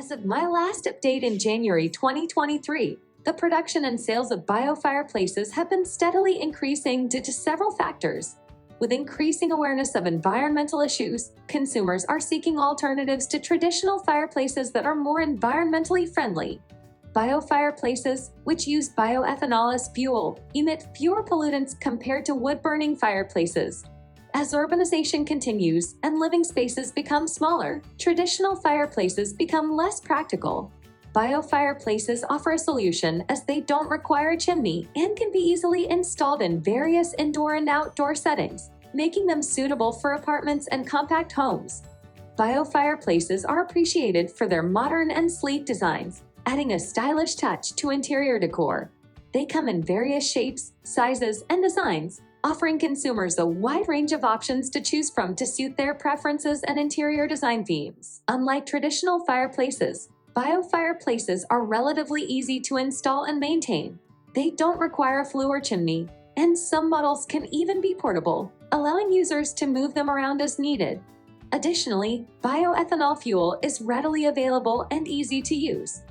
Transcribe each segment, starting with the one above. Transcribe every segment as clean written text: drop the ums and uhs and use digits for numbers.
As of my last update in January 2023, the production and sales of biofireplaces have been steadily increasing due to several factors. With increasing awareness of environmental issues, consumers are seeking alternatives to traditional fireplaces that are more environmentally friendly. Biofireplaces, which use bioethanol as fuel, emit fewer pollutants compared to wood-burning fireplaces. As urbanization continues and living spaces become smaller, traditional fireplaces become less practical. Biofireplaces offer a solution as they don't require a chimney and can be easily installed in various indoor and outdoor settings, making them suitable for apartments and compact homes. Biofireplaces are appreciated for their modern and sleek designs, adding a stylish touch to interior decor. They come in various shapes, sizes, and designs, offering consumers a wide range of options to choose from to suit their preferences and interior design themes. Unlike traditional fireplaces, biofireplaces are relatively easy to install and maintain. They don't require a flue or chimney, and some models can even be portable, allowing users to move them around as needed. Additionally, bioethanol fuel is readily available and easy to use.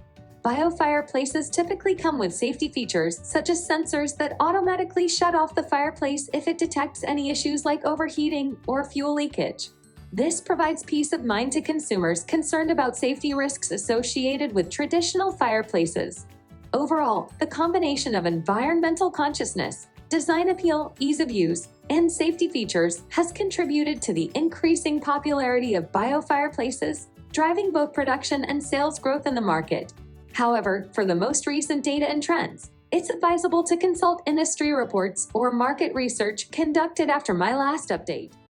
Biofireplaces typically come with safety features such as sensors that automatically shut off the fireplace if it detects any issues like overheating or fuel leakage. This provides peace of mind to consumers concerned about safety risks associated with traditional fireplaces. Overall, the combination of environmental consciousness, design appeal, ease of use, and safety features has contributed to the increasing popularity of biofireplaces, driving both production and sales growth in the market. However, for the most recent data and trends, it's advisable to consult industry reports or market research conducted after my last update.